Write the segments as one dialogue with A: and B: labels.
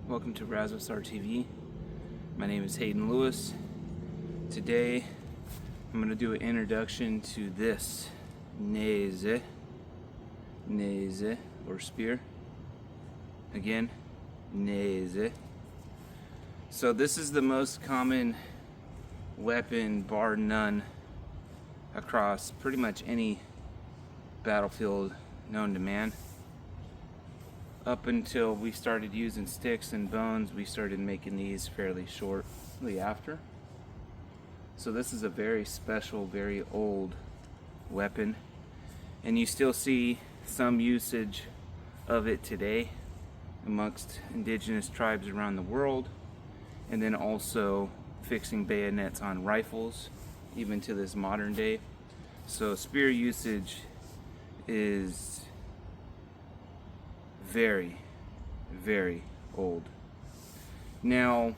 A: Welcome to razmafzaruk TV. My name is Hayden Lewis. Today I'm going to do an introduction to this Neyze or spear. Again, Neyze. So this is the most common weapon, bar none, across pretty much any battlefield known to man. Up until we started using sticks and bones, we started making these fairly shortly after. So this is a very special, very old weapon, and you still see some usage of it today amongst indigenous tribes around the world, and then also fixing bayonets on rifles even to this modern day. So spear usage is very, very old. Now,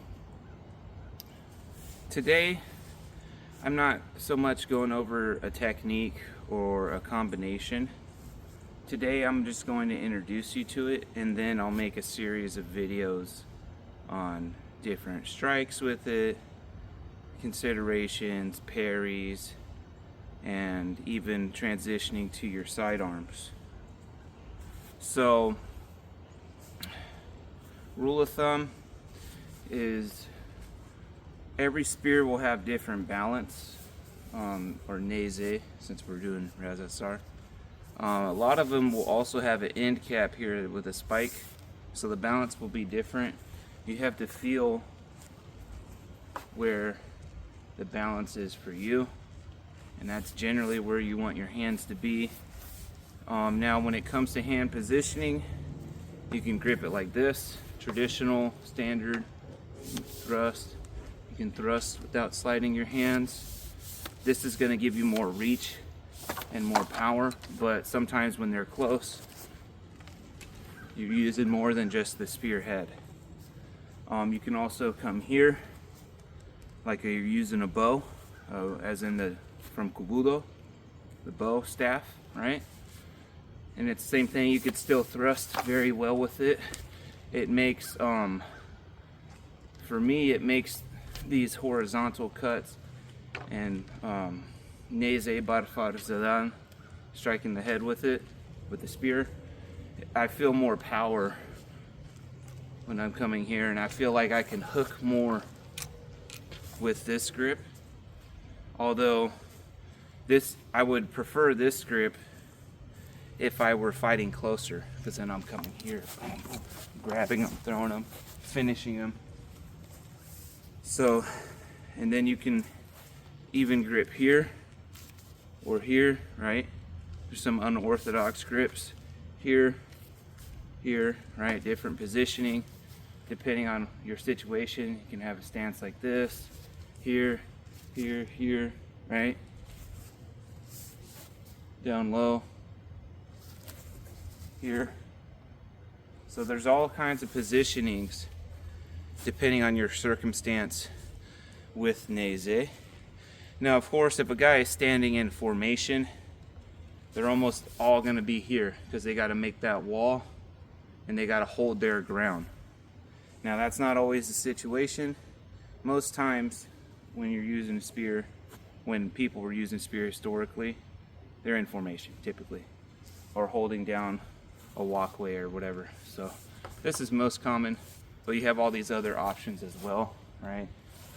A: today I'm not so much going over a technique or a combination. Today I'm just going to introduce you to it, and then I'll make a series of videos on different strikes with it, considerations, parries, and even transitioning to your sidearms. So, rule of thumb is every spear will have different balance, or Neyze, since we're doing razmafzaruk. A lot of them will also have an end cap here with a spike, so the balance will be different. You have to feel where the balance is for you, and that's generally where you want your hands to be. Now when it comes to hand positioning, you can grip it like this, traditional, standard thrust. You can thrust without sliding your hands. This is going to give you more reach and more power, but sometimes when they're close, you're using more than just the spearhead. You can also come here like you're using a bow, as in from Kubudo, the bow staff, right? And it's the same thing. You could still thrust very well with it. It makes, for me, it makes these horizontal cuts, and Neyze barfar striking the head with it, with the spear. I feel more power when I'm coming here, and I feel like I can hook more with this grip. Although I would prefer this grip if I were fighting closer, because then I'm coming here, grabbing them, throwing them, finishing them. So, and then you can even grip here or here, right? There's some unorthodox grips here, right? Different positioning depending on your situation. You can have a stance like this, here, right? Down low, here. So there's all kinds of positionings depending on your circumstance with Neyze. Now, of course, if a guy is standing in formation, they're almost all going to be here because they got to make that wall and they got to hold their ground. Now, that's not always the situation. Most times when you're using a spear, when people were using spear historically, they're in formation typically, or holding down a walkway or whatever. So this is most common, but you have all these other options as well, right?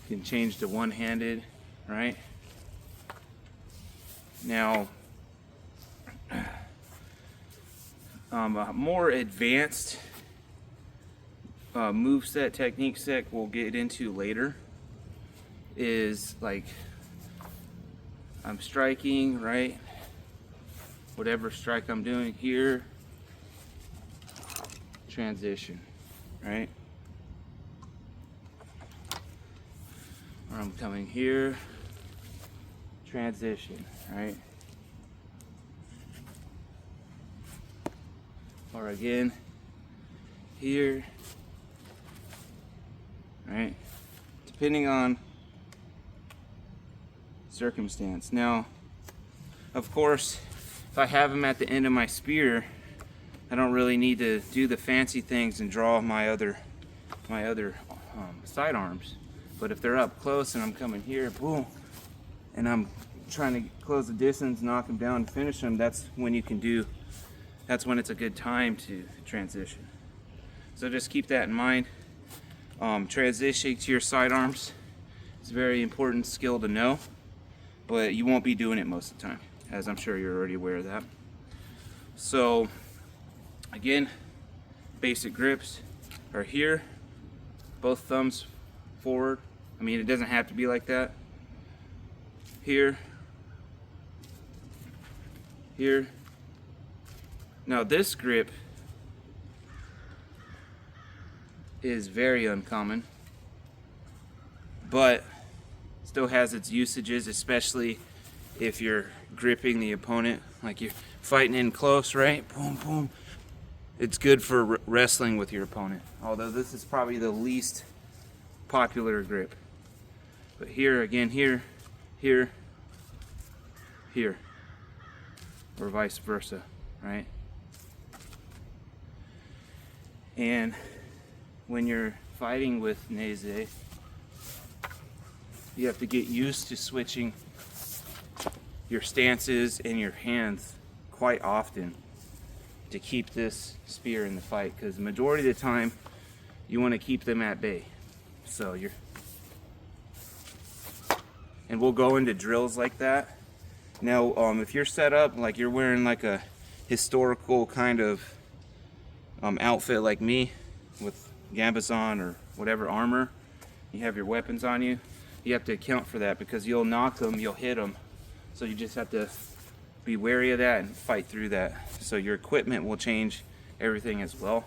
A: You can change to one-handed, right? Now, a more advanced move set, technique set we'll get into later is like I'm striking, right? Whatever strike I'm doing here, transition, right? Or I'm coming here, transition, right? Or again, here, right? Depending on circumstance. Now, of course, if I have them at the end of my spear, I don't really need to do the fancy things and draw my other my other sidearms. But if they're up close and I'm coming here, boom, and I'm trying to close the distance, knock them down, and finish them, that's when it's a good time to transition. So just keep that in mind. Transitioning to your sidearms is a very important skill to know, but you won't be doing it most of the time, as I'm sure you're already aware of that. So again, basic grips are here, both thumbs forward. I mean, it doesn't have to be like that. Here, here. Now this grip is very uncommon, but still has its usages, especially if you're gripping the opponent, like you're fighting in close, right? Boom, boom. It's good for wrestling with your opponent, although this is probably the least popular grip. But here, again, here, here, here, or vice versa, right? And when you're fighting with Neyze, you have to get used to switching your stances and your hands quite often to keep this spear in the fight, because the majority of the time you want to keep them at bay. So and we'll go into drills like that. Now if you're set up like you're wearing like a historical kind of outfit like me, with gambas or whatever armor, you have your weapons on you, you have to account for that, because you'll knock them, you'll hit them, so you just have to be wary of that and fight through that. So your equipment will change everything as well,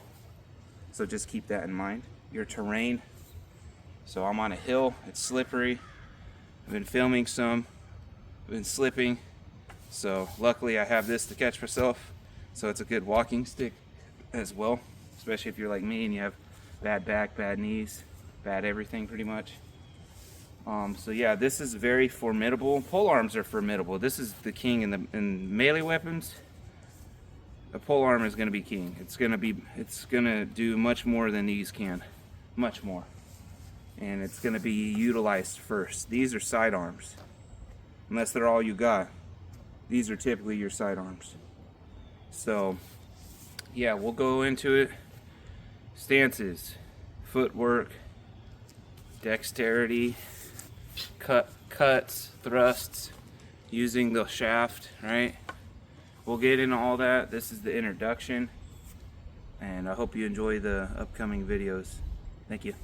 A: so just keep that in mind. Your terrain, so I'm on a hill, it's slippery, I've been filming some, I've been slipping, so luckily I have this to catch myself, so it's a good walking stick as well, especially if you're like me and you have bad back, bad knees, bad everything pretty much. So yeah, this is very formidable. Pole arms are formidable. This is the king in melee weapons. A pole arm is going to be king. It's going to do much more than these can, much more, and it's going to be utilized first. These are sidearms, unless they're all you got. These are typically your sidearms. So yeah, we'll go into it. Stances, footwork, dexterity, cuts, thrusts, using the shaft, right? We'll get into all that. This is the introduction, and I hope you enjoy the upcoming videos. Thank you.